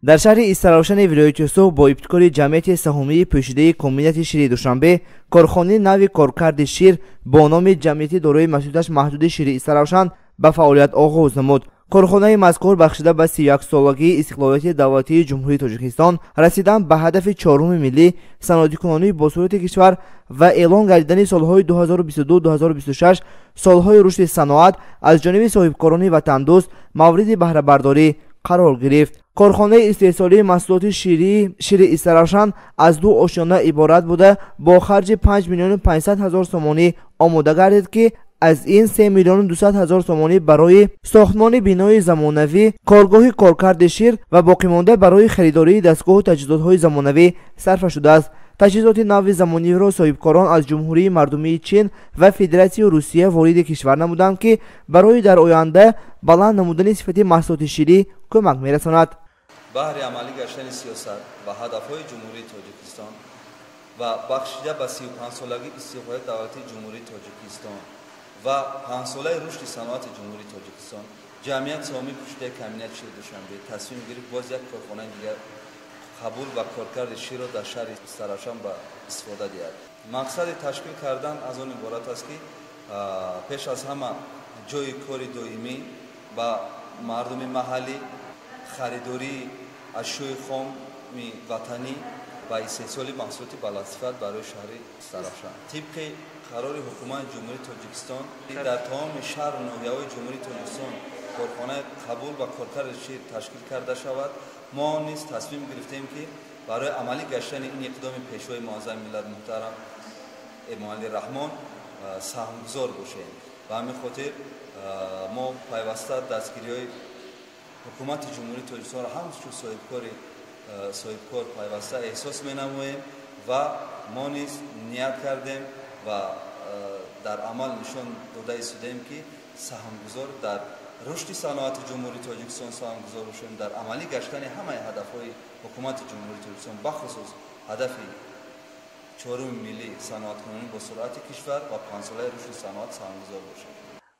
در شهر استراوشن ولایت سوخ با ابتکار جمعیت سهامی پوشیده کمیونیته شیر دوشنبه کارخانه نو کارکرد شیر با نام جمعیت دارای مسئولیتش محدود شیر استراوشن به فعالیت آغاز نمود. کارخانه مذکور بخشیده به 31 سالگی استقلالیت دولتی جمهوری تاجیکستان رسیدن به هدف 4 ملی صنعتی‌کنی با صورت کشور و اعلان گردیدن سالهای 2022-2026 سالهای رشد صنعت از جانب صاحبکاران وطندوست مورد بهره برداری قرار گرفت. کارخانه استحصالی محصولات شیر استراوشن از 2 آشیانه عبارت بوده با خرج 5,500,000 سومانی آماده گردید که از این 3,200,000 سومانی برای ساختمان بینای زمانوی، کارگاه کارکرد شیر و باقی مانده برای خریداری دستگاه و تجهیزات‌های زمانوی صرف شده است. تجهیزات نو زمانی را صاحبکاران از جمهوری مردمی چین و فدراسیون روسیه وارد کشور نمودند که برای در آینده بلند نمودن صفت محصولات شیری کمک می‌رساند. بهر عملی گشتن سیاست و هدف‌های جمهوری تاجیکستان و بخشیده به 35 سالگی استقلال دولتی جمهوری تاجیکستان و 5 ساله رشد صنعت جمهوری تاجیکستان، جمعیت سهامی پوشیده کمیونیته شیر دوشنبه تصمیم گرفت باز یک کارخانه دیگر قبول و کارکرد شیر را در شهر استراوشن به استفاده دهد. مقصد تشکیل کردن از آن عبارت است که پیش از همه جای کار دائمی با مردم محلی خریداری اشیاء خام وطنی و استحصال محصولات بلندصفت برای شهر استراوشن طبق قرار حکومت جمهوری تاجیکستان در تمام شهر و ناحیه‌های جمهوری تاجیکستان کارخانه قبول و کارکرد شیر تشکیل کرده شود. ما نیز تصمیم گرفتیم که برای عملی گشتن این اقدام پیشوای معظم ملت محترم امامعلی رحمان سهمگزار باشیم. به همین خاطر ما پیوسته دستگیری‌های حکومت جمهوری تاجیکستان را همچون صاحبکار پیوسته احساس می‌نماییم و ما نیز نیت کردیم و در عمل نشان داده ایستادیم که سهمگزار در رشد صنعت جمهوری تاجیکستان سهمگزار باشیم، در عملی گشتن همه هدف‌های حکومت جمهوری تاجیکستان بخصوص هدف 4 ملی صنعت‌کنی با سرعت کشور و 5 ساله رشد صنعت سهمگزار باشیم.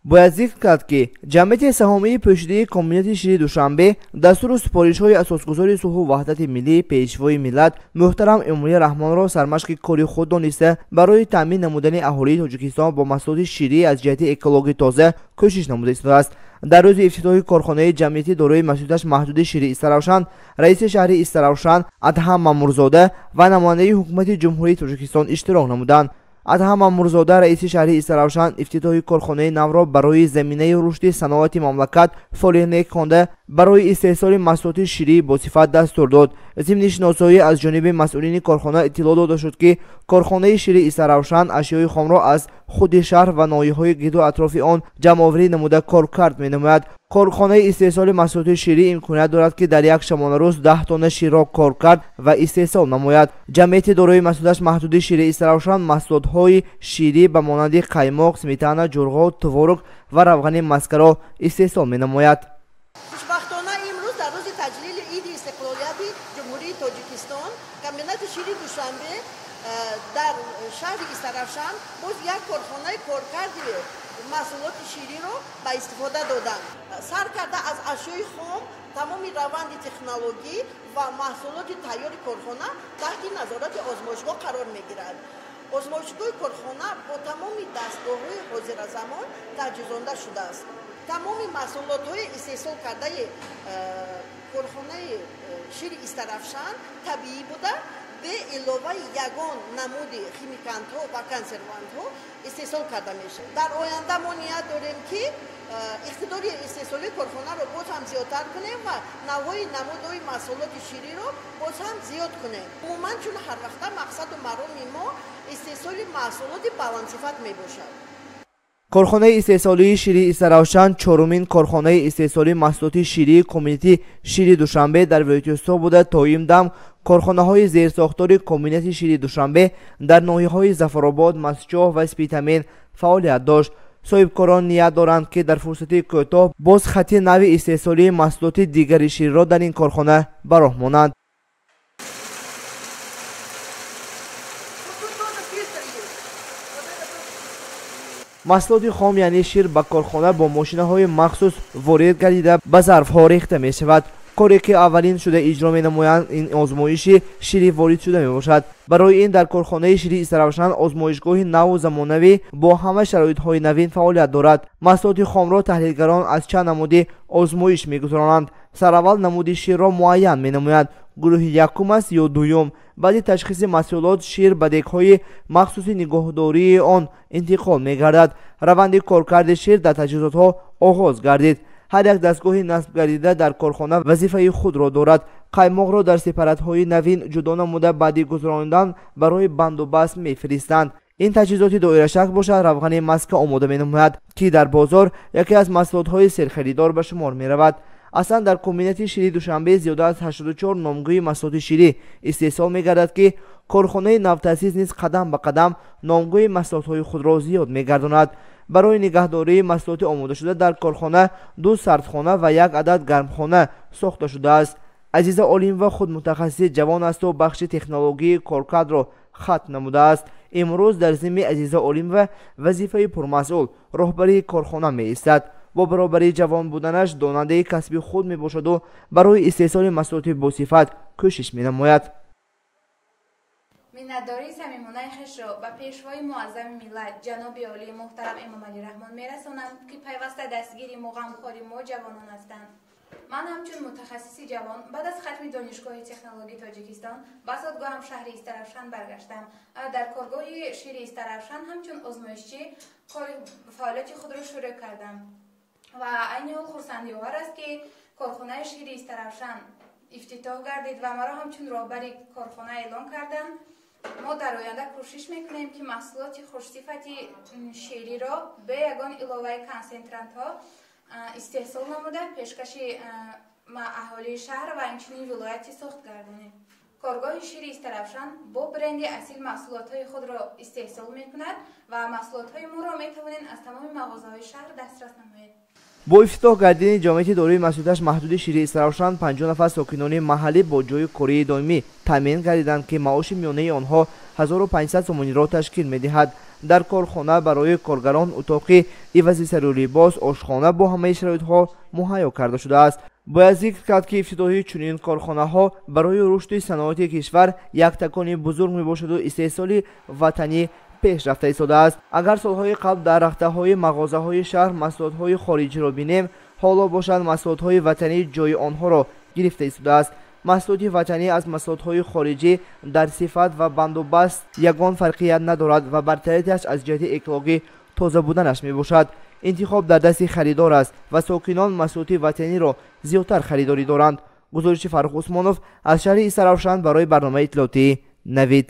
باید ذکر کرد که جمعیت سهامی پوشیده کمیونیته شیر دوشنبه دستور سپارش‌های اساسگذار صلح و وحدت ملی پیشوای ملت محترم امامعلی رحمان را سرمشق کاری خود دانسته برای تامین نمودن اهالی تاجیکستان با محصولات شیری از جهت اکولوژی تازه کوشش نموده است. در روز افتتاح کارخانه جمعیتی دارای مسئولیتش محدود شیر استراوشن، رئیس شهر استراوشن ادهم مامورزاده و نماینده حکومت جمهوری تاجیکستان اشتراک نمودند. ادهم مامورزاده رئیس شهر استراوشن افتتاح کارخانه نو را برای زمینه رشد صنعت مملکت فعالیت خوانده برای استحصال محصولات شیری با صفت دستور داد. ضمن شناسایی از جانب مسئولین کارخانه اطلاع داده شد که کارخانه شیر استراوشن اشیای خام را از خود شهر و ناحیه‌های گرد و اطراف آن جمع‌آوری نموده کارکرد می‌نماید. کارخانه استحصال محصولات شیری امکانیت دارد که در یک شبانه روز 10 تن شیر را کارکرد و استحصال نماید. جمعیت دارای مسئولیتش محدود شیر استراوشن محصولات‌های شیری به مانند قایماق، سمیتانه، جرغا، توارق و روغن مسکرا استحصال می‌نماید. خوشبختانه امروز در روز تجلیل عید استقلالیت جمهوری تاجیکستان کمیونیت شیر دوشنبه در شهر استراوشن باز یک کارخانه کارکرد محصولات شیری را به استفاده دادند. سر کرده از اشیای خام تمام روند تکنولوژی و محصولات تیار کارخانه تحت نظارت آزمایشگاه قرار میگیرد. آزمایشگاه کارخانه با تمام دستگاه‌های حاضر زمان تجهیزانده شده است. تمام محصولات‌های استحصال کرده کارخانه شیر استراوشن طبیعی بوده به علاوه یگان نمود خیمیکانت‌ها و کنسروانت‌ها استحصال کرده میشه. در آینده ما نیت داریم که اقتدار استحصالی کارخانه رو باز هم زیادتر کنیم و نوعی نمودهای محصولات شیری رو باز هم زیاد کنیم. عموما چون هر وقت مقصد و مرام ما استحصال محصولات بلندصفت میباشد. کارخانه استحصالی شیر استراوشن چهارمین کارخانه استحصالی محصولات شیری کمیونیته شیر دوشنبه در ولایت سوخ بوده. تا این دم کارخانه‌های زیرساختار کمیونیته شیر دوشنبه در ناحیه‌های ظفرآباد، مسجد و اسپیتامین فعالیت داشت. صاحبکاران نیت دارند که در فرصت کوتاه باز خط نو استحصالی محصولات دیگری شیر را در این کارخانه به راه مانند. محصولات خام یعنی شیر به کارخانه با ماشین‌های مخصوص وارد گردیده به ظرف‌ها ریخته می‌شود. коре ки аввалин шуда иҷро менамоянд ин озмоиши шири ворид шуда мебошад. барои ин дар корхонаи шири Истаравшан озмоишгоҳи наву замонавӣ бо ҳама шароитҳои навин фаъолият дорад. маҳсулоти хомро таҳлилгарон аз чанд намуди озмоиш мегузаронанд. сараввал намуди ширро муайян менамоянд, гурӯҳи якум аст ё дуюм. баъди ташхиси маҳсулот шир ба дегҳои махсуси нигоҳдории он интиқол мегардад. раванди коркарди шир дар таҷҳизотҳо оғоз гардид. ҳар як дастгоҳи насб гардида дар корхона вазифаи худро дорад. қаймоқро дар сепаратҳои навин ҷудо намуда баъди гузаронидан барои бандубаст мефиристанд. ин таҷҳизоти доирашак бошад равғани маска омода менамояд, ки дар бозор яке аз маҳсулотҳои серхаридор ба шумор меравад. аслан дар комбинати шири Душанбе зиёда аз 84 номгӯи маҳсулоти ширӣ истеҳсол мегардад, ки корхонаи навтаъсис низ қадам ба қадам номгӯи маҳсулотҳои худро зиёд мегардонад. барои нигаҳдории маҳсулоти омодашуда дар корхона 2 сардхона ва 1 адад гармхона сохта шудааст. Азиза Олимова худ мутахассиси ҷавон асту бахши технологии коркадро хатм намудааст. имрӯз дар зимми Азиза Олимова вазифаи пурмасъул роҳбарии корхона меистад. бо баробари ҷавон буданаш донандаи касби худ мебошаду барои истеҳсоли маҳсулоти босифат кӯшиш менамояд. миннатдории самимонаи хешро ба пешвои муаззами миллат ҷаноби олии муҳтарам Эмомалӣ Раҳмон мерасонам, ки пайваста дастгири мо ғамхори мо ҷавонон ҳастанд. ман ҳамчун мутахассиси ҷавон баъд аз хатми донишгоҳи технологии Тоҷикистон ба содгоҳам шаҳри Истаравшан баргаштам. дар коргоҳи шири Истаравшан ҳамчун озмоишчӣ кори фаъолияти худро шурӯъ кардам ва айни ҳол хурсандиовар аст, ки корхонаи шири Истаравшан ифтитоҳ гардид ва маро ҳамчун роҳбари корхона эълон карданд. мо дар оянда кӯшиш мекунем, ки маҳсулоти хушсифати шириро бе ягон иловаи консентрантҳо истеҳсол намуда пешкаши аҳолии шаҳр ва инчунин вилояти сохт гардонем. коргоҳи шири Истаравшан бо бренди асил маҳсулотҳои худро истеҳсол мекунад ва маҳсулотҳои моро метавонед аз тамоми мағозаҳои шаҳр дастрас намоед. бо ифтитоҳ гардидани ҷамъияти дорои масъулияташ маҳдуди шири Истаравшан 50 нафар сокинони маҳаллӣ бо ҷои кории доимӣ таъмин гардиданд, ки маоши миёнаи онҳо 1500 сомониро ташкил медиҳад. дар корхона барои коргарон утоқи ивази сару либос, ошхона бо ҳамаи шароитҳо муҳайё карда шудааст. бояд зикр кард, ки ифтитоҳи чунин корхонаҳо барои рушди саноати кишвар як такони бузург мебошаду истеҳсоли ватанӣ пешрафта истодааст. агар солҳои қабл дар рахтаҳои мағозаҳои шаҳр маҳсулотҳои хориҷиро бинем, ҳоло бошад маҳсулотҳои ватанӣ ҷои онҳоро гирифта истодааст. маҳсулоти ватанӣ аз маҳсулотҳои хориҷӣ дар сифат ва бандубаст ягон фарқият надорад ва бартарияташ аз ҷиҳати экологӣ тоза буданаш мебошад. интихоб дар дасти харидор аст ва сокинон маҳсулоти ватаниро зиёдтар харидорӣ доранд. гузориши Фаррух Усмонов аз шаҳри Истаравшан барои барномаи иттилоотии Навид.